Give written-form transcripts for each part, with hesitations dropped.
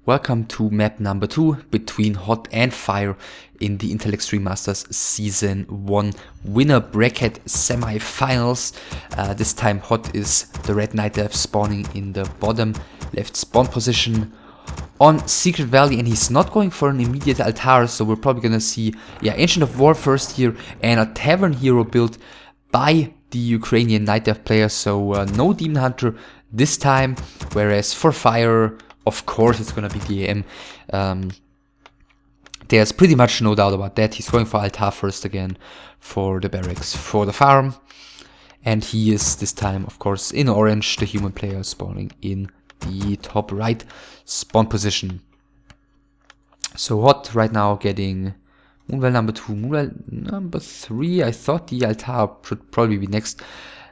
Welcome to map number 2 between HoT and Fire in the Intel Extreme Masters Season 1 winner bracket semi-finals. This time HoT is the red knight dev spawning in the bottom left spawn position on Secret Valley, and he's not going for an immediate altar, so we're probably gonna see Ancient of War first here and a Tavern Hero built by the Ukrainian knight dev player, so no Demon Hunter this time, whereas for Fire, of course, it's gonna be the IEM. There's pretty much no doubt about that. He's going for altar first again for the barracks, for the farm. And he is this time, of course, in orange, the human player spawning in the top right spawn position. So HoT right now getting Moonwell number 2, Moonwell number 3. I thought the altar should probably be next,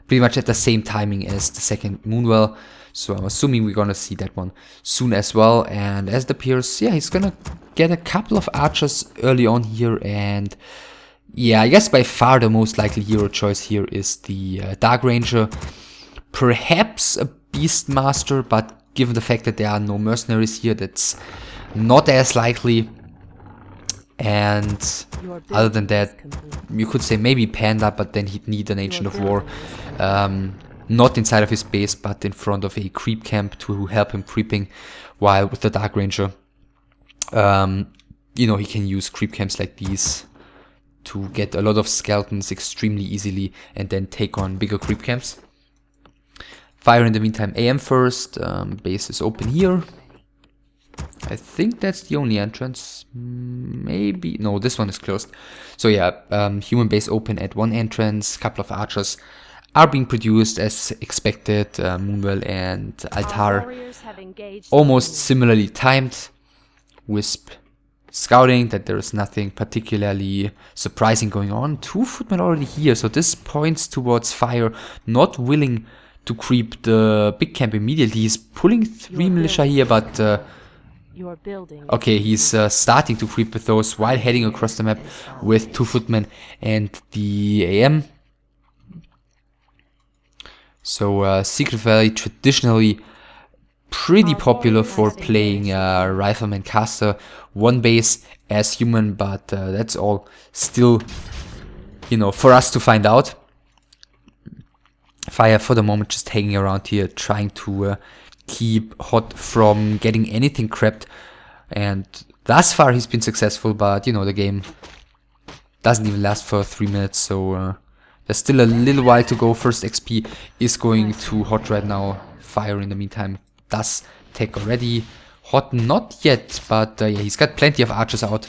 pretty much at the same timing as the second Moonwell. So I'm assuming we're gonna see that one soon as well. And as it appears, he's gonna get a couple of archers early on here. And I guess by far the most likely hero choice here is the Dark Ranger. Perhaps a Beastmaster, but given the fact that there are no mercenaries here, that's not as likely. And other than that, you could say maybe Panda, but then he'd need an Ancient of War. Not inside of his base, but in front of a creep camp to help him creeping. While with the Dark Ranger, he can use creep camps like these to get a lot of skeletons extremely easily and then take on bigger creep camps. Fire in the meantime, AM first. Base is open here. I think that's the only entrance. Maybe. No, this one is closed. So human base open at one entrance. Couple of archers are being produced as expected. Moonwell and altar almost similarly timed. Wisp scouting that there is nothing particularly surprising going on. 2 footmen already here, so this points towards Fire not willing to creep the big camp immediately. He's pulling 3 militia here, but okay, he's starting to creep with those while heading across the map with 2 footmen and the AM. So Secret Valley traditionally pretty popular for playing Rifleman Caster, one base as human, but that's all still, for us to find out. Fire for the moment just hanging around here, trying to keep HoT from getting anything crept, and thus far he's been successful, but the game doesn't even last for 3 minutes, so there's still a little while to go. First XP is going to HoT right now. Fire in the meantime does take already. HoT not yet, but he's got plenty of archers out,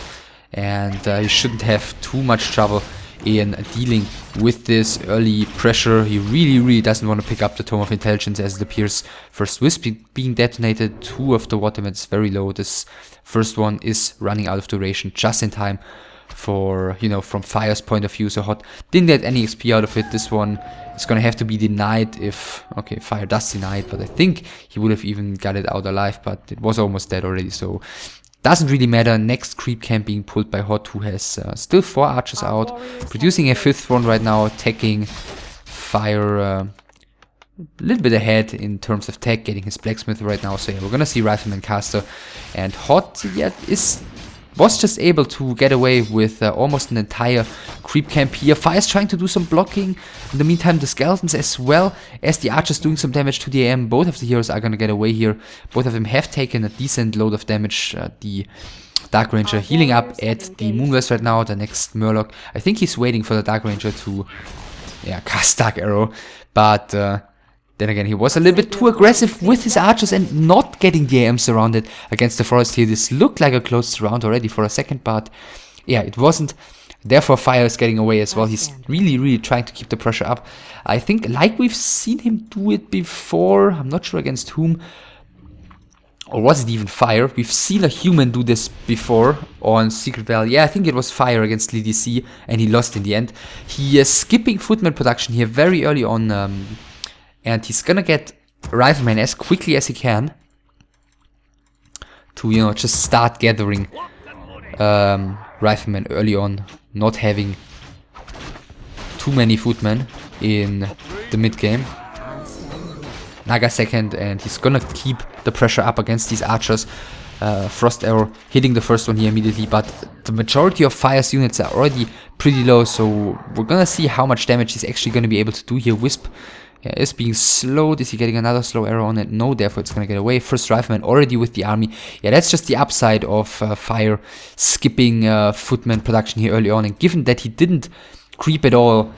and he shouldn't have too much trouble in dealing with this early pressure. He really doesn't want to pick up the Tome of Intelligence as it appears. First Wisp being detonated, 2 of the water mats very low. This first one is running out of duration just in time for, from Fire's point of view. So HoT didn't get any XP out of it. This one is gonna have to be denied if, okay, Fire does deny it, but I think he would have even got it out alive, but it was almost dead already, so doesn't really matter. Next creep camp being pulled by HoT, who has still 4 archers out, producing a 5th one right now, attacking Fire a little bit ahead in terms of tech, getting his blacksmith right now. So we're gonna see Rifleman Caster, and HoT was just able to get away with almost an entire creep camp here. Fire's trying to do some blocking. In the meantime, the skeletons as well as the archers doing some damage to the AM. Both of the heroes are gonna get away here. Both of them have taken a decent load of damage. The Dark Ranger healing up at the Moonwest right now. The next Murloc, I think he's waiting for the Dark Ranger to cast Dark Arrow, but then again, he was a little bit too aggressive with his archers and not getting the AM surrounded against the forest here. This looked like a close surround already for a second, but it wasn't. Therefore, Fire is getting away as well. He's really trying to keep the pressure up. I think, like we've seen him do it before, I'm not sure against whom, or was it even Fire? We've seen a human do this before on Secret Valley. I think it was Fire against LDC, and he lost in the end. He is skipping footman production here very early on, and he's gonna get Rifleman as quickly as he can to, just start gathering Rifleman early on, not having too many footmen in the mid game. Naga second, and he's gonna keep the pressure up against these archers. Frost Arrow hitting the first one here immediately, but the majority of Fire's units are already pretty low, so we're gonna see how much damage he's actually gonna be able to do here. Wisp is being slowed. Is he getting another slow arrow on it? No, therefore it's gonna get away. First Rifleman already with the army. Yeah, that's just the upside of Fire skipping Footman production here early on, and given that he didn't creep at all,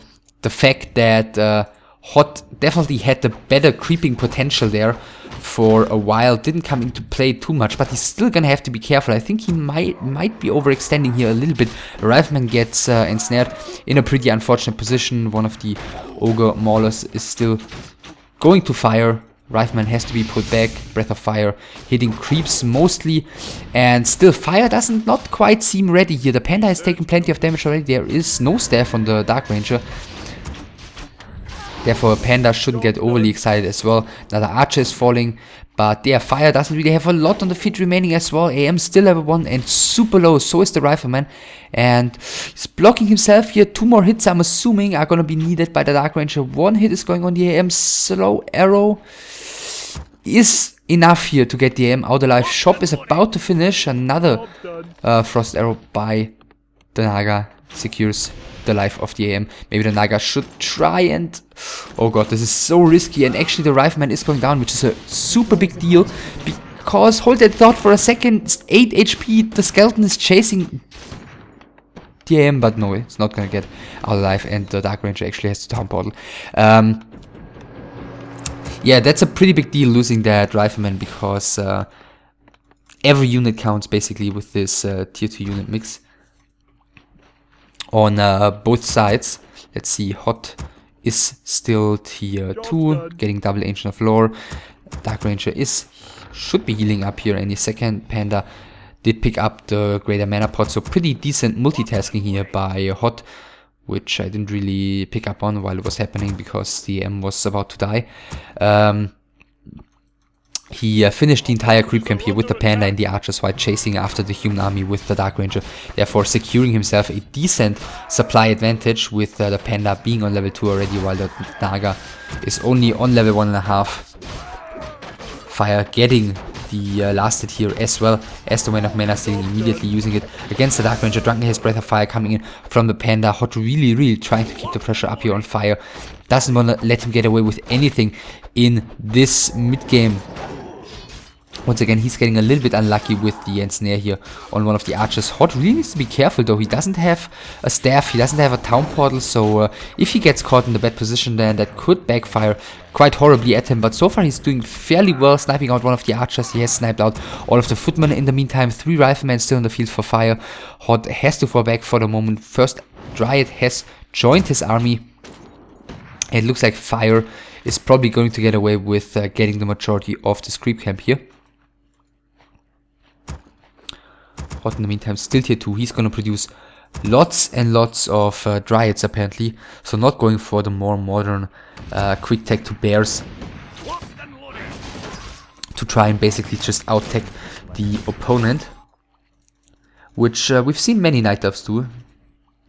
the fact that HoT definitely had the better creeping potential there for a while didn't come into play too much, but he's still gonna have to be careful. I think he might be overextending here a little bit. Rifleman gets ensnared in a pretty unfortunate position. One of the Ogre Maulers is still going to fire. Rifleman has to be put back. Breath of Fire hitting creeps mostly, and still Fire doesn't not quite seem ready here. The Panda has taken plenty of damage already. There is no staff on the Dark Ranger. Therefore, Panda shouldn't get overly excited as well. Another Archer is falling, but yeah, Fire doesn't really have a lot on the feet remaining as well. AM still level 1 and super low, so is the Rifleman. And he's blocking himself here. 2 more hits, I'm assuming, are going to be needed by the Dark Ranger. 1 hit is going on the AM. Slow arrow is enough here to get the AM out alive. Shop is about to finish. Another Frost Arrow by the Naga secures the life of the AM. Maybe the Naga should try and... Oh god, this is so risky, and actually the Rifleman is going down, which is a super big deal, because hold that thought for a second. 8 HP, the Skeleton is chasing the AM, but no, it's not gonna get out alive, and the Dark Ranger actually has to town portal. Yeah, that's a pretty big deal, losing that Rifleman, because every unit counts basically with this tier 2 unit mix on both sides. Let's see, HoT is still tier 2, getting double Ancient of Lore. Dark Ranger should be healing up here any second. Panda did pick up the greater mana pot, so pretty decent multitasking here by HoT, which I didn't really pick up on while it was happening because the M was about to die. He finished the entire creep camp here with the Panda and the Archers while chasing after the human army with the Dark Ranger, therefore securing himself a decent supply advantage with the Panda being on level 2 already, while the Naga is only on level 1.5. Fire getting the last hit here as well as the Wand of Mana, stealing immediately, using it against the Dark Ranger. Drunken has Breath of Fire coming in from the Panda. HoT really trying to keep the pressure up here on Fire. Doesn't want to let him get away with anything in this mid-game. Once again, he's getting a little bit unlucky with the ensnare here on one of the Archers. HoT really needs to be careful though. He doesn't have a staff, he doesn't have a town portal, so if he gets caught in the bad position, then that could backfire quite horribly at him. But so far he's doing fairly well, sniping out one of the Archers. He has sniped out all of the Footmen in the meantime. 3 Riflemen still in the field for Fire. HoT has to fall back for the moment. First Dryad has joined his army. It looks like Fire is probably going to get away with getting the majority of this creep camp here. HoT in the meantime still tier 2. He's gonna produce lots and lots of Dryads apparently, so not going for the more modern quick tech to bears to try and basically just out tech the opponent, which we've seen many Night Elves do.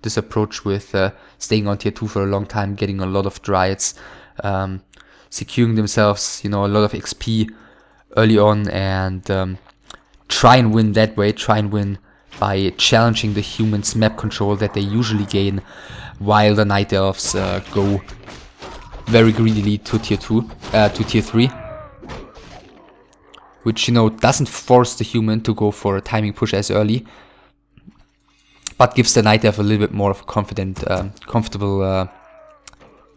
This approach with staying on tier 2 for a long time, getting a lot of Dryads, securing themselves, you know, a lot of XP early on, and try and win that way, try and win by challenging the humans' map control that they usually gain, while the Night Elves go very greedily to tier 2, to tier 3. Which, you know, doesn't force the human to go for a timing push as early, but gives the Night Elf a little bit more of a comfortable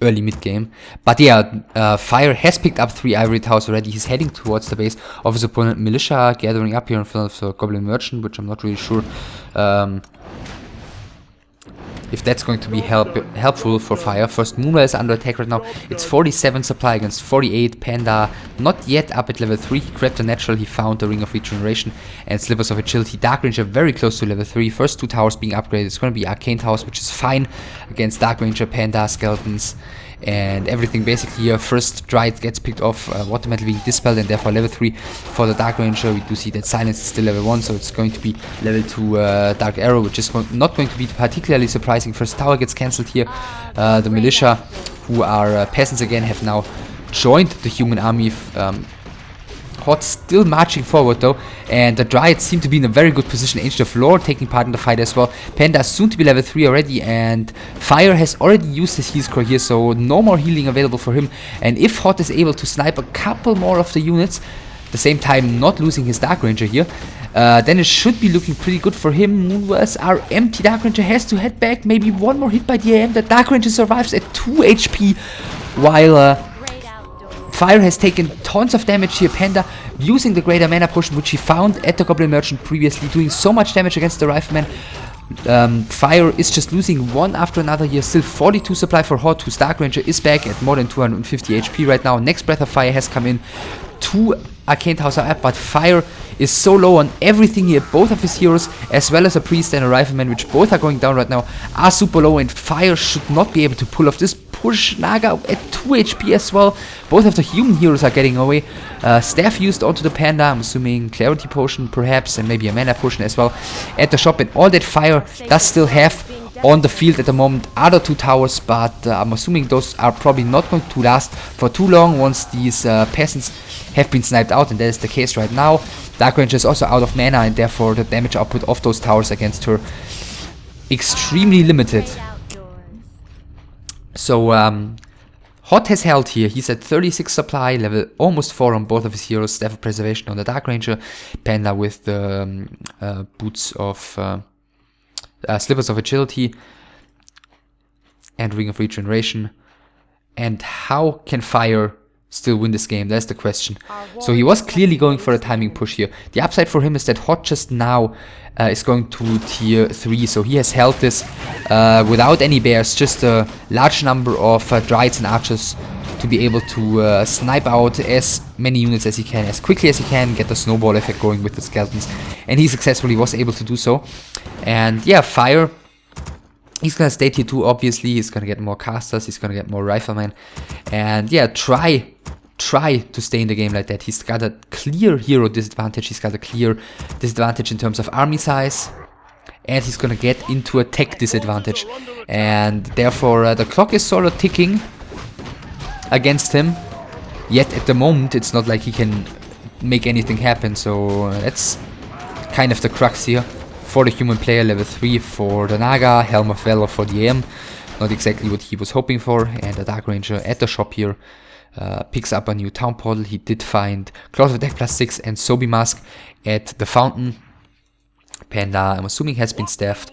early mid-game. But yeah, Fire has picked up 3 Ivory Towers already. He's heading towards the base of his opponent. Militia gathering up here in front of the Goblin Merchant, which I'm not really sure if that's going to be helpful for Fire. First Moonlight is under attack right now. It's 47 supply against 48. Panda not yet up at level 3. He grabbed the natural, he found the Ring of Regeneration and Slippers of Agility. Dark Ranger very close to level 3. First 2 towers being upgraded. It's going to be Arcane Towers, which is fine against Dark Ranger, Panda, Skeletons, and everything basically here. First Dryad gets picked off, automatically being dispelled, and therefore level 3 for the Dark Ranger. We do see that Silence is still level 1, so it's going to be level 2 Dark Arrow, which is not going to be particularly surprising. First tower gets cancelled here. The Militia, who are peasants again, have now joined the human army HoT still marching forward though, and the Dryads seem to be in a very good position. Ancient of Lore taking part in the fight as well. Panda is soon to be level 3 already, and Fire has already used his heal score here, so no more healing available for him. And if HoT is able to snipe a couple more of the units, at the same time not losing his Dark Ranger here, then it should be looking pretty good for him. Moonverse are empty. Dark Ranger has to head back. Maybe one more hit by the IEM. The Dark Ranger survives at 2 HP, while Fire has taken tons of damage here. Panda using the greater mana potion, which he found at the Goblin Merchant previously, doing so much damage against the Rifleman. Fire is just losing one after another here. Still 42 supply for HoT, whose Dark Ranger is back at more than 250 HP right now. Next Breath of Fire has come in. 2 Arcane House are up, but Fire is so low on everything here. Both of his heroes, as well as a Priest and a Rifleman, which both are going down right now, are super low, and Fire should not be able to pull off this push. Naga at 2 HP as well. Both of the human heroes are getting away. Staff used onto the Panda, I'm assuming Clarity Potion perhaps, and maybe a Mana Potion as well at the shop, and all that Fire does still have on the field at the moment are the 2 towers, but I'm assuming those are probably not going to last for too long once these peasants have been sniped out, and that is the case right now. Dark Ranger is also out of mana, and therefore the damage output of those towers against her extremely limited. So HoT has held here. He's at 36 supply, level almost 4 on both of his heroes. Staff of Preservation on the Dark Ranger, Panda with the boots of Slippers of Agility and Ring of Regeneration. And how can Fire still win this game? That's the question. So he was clearly going for a timing push here. The upside for him is that HoT just now is going to tier 3, so he has held this without any bears, just a large number of Dryads and Archers to be able to snipe out as many units as he can, as quickly as he can, get the snowball effect going with the skeletons, and he successfully was able to do so. And yeah, Fire, he's gonna stay tier 2 obviously. He's gonna get more casters, he's gonna get more riflemen, and yeah, try to stay in the game like that. He's got a clear hero disadvantage, he's got a clear disadvantage in terms of army size, and he's gonna get into a tech disadvantage, and therefore the clock is sort of ticking against him. Yet at the moment it's not like he can make anything happen, so that's kind of the crux here for the human player. Level 3 for the Naga, Helm of Valor for the IEM, not exactly what he was hoping for. And the Dark Ranger at the shop here picks up a new town portal. He did find Claws of Attack +6 and Sobi Mask at the fountain. Panda, I'm assuming, has been staffed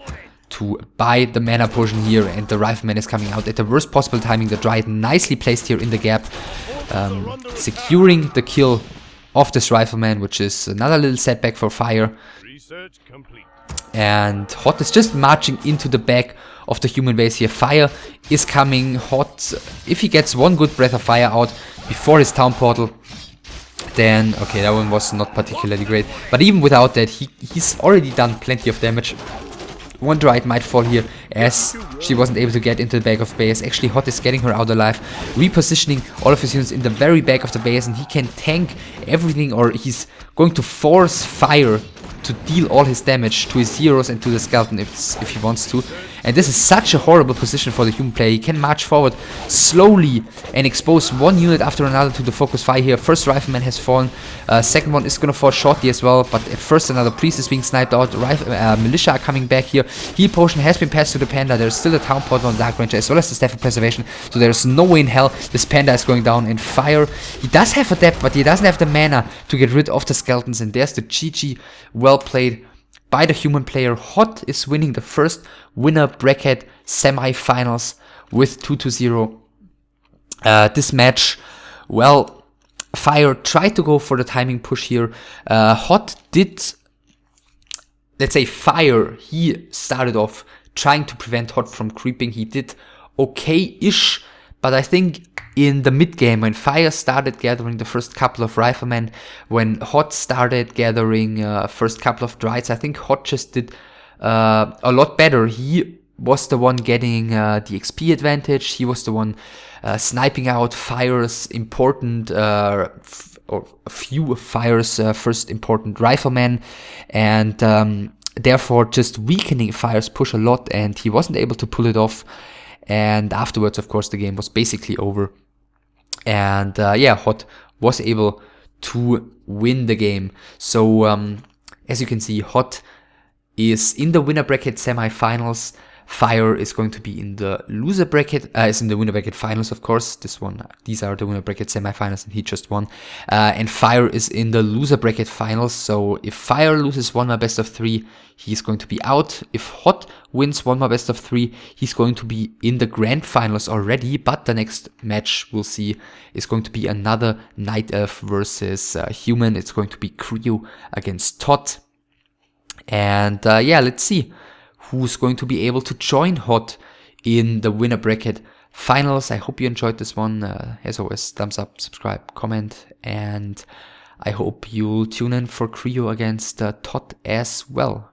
to buy the mana potion here, and the Rifleman is coming out at the worst possible timing. The Dryad nicely placed here in the gap, securing the kill of this Rifleman, which is another little setback for Fire. And HoT is just marching into the back of the human base here. Fire is coming. HoT, if he gets one good Breath of Fire out before his town portal, then okay, that one was not particularly great. But even without that, he's already done plenty of damage. One Dryad might fall here, as she wasn't able to get into the back of the base. Actually, HoT is getting her out alive, repositioning all of his units in the very back of the base, and he can tank everything, or he's going to force Fire to deal all his damage to his heroes and to the skeleton if he wants to. And this is such a horrible position for the human player. He can march forward slowly and expose one unit after another to the focus fire here. First Rifleman has fallen, second one is gonna fall shortly as well, but at first another priest is being sniped out. Militia are coming back here. Heal potion has been passed to the Panda. There's still a town portal on the Dark Ranger as well as the Staff of Preservation, so there's no way in hell this Panda is going down. And Fire, he does have a depth, but he doesn't have the mana to get rid of the skeletons, and there's the GG. Well played by the human player. HoT is winning the first winner bracket semi-finals with 2-0. This match, well, Fire tried to go for the timing push here. HoT did, let's say Fire, he started off trying to prevent HoT from creeping. He did okay-ish, but I think in the mid-game, when Fire started gathering the first couple of Riflemen, when HoT started gathering first couple of Dryads, I think HoT just did a lot better. He was the one getting the XP advantage. He was the one sniping out Fire's important, or a few of Fire's first important Riflemen, and therefore just weakening Fire's push a lot, and he wasn't able to pull it off. And afterwards, of course, the game was basically over. And yeah, HoT was able to win the game. So as you can see, HoT is in the winner bracket semifinals. Fire is going to be in the loser bracket, is in the winner bracket finals, of course. These are the winner bracket semifinals, and he just won. And Fire is in the loser bracket finals. So if Fire loses 1 more best of 3, he's going to be out. If HoT wins 1 more best of 3, he's going to be in the grand finals already. But the next match we'll see is going to be another Night Elf versus Human. It's going to be Creo against HoT. And yeah, let's see who's going to be able to join HoT in the winner bracket finals. I hope you enjoyed this one. As always, thumbs up, subscribe, comment, and I hope you'll tune in for Creo against HoT as well.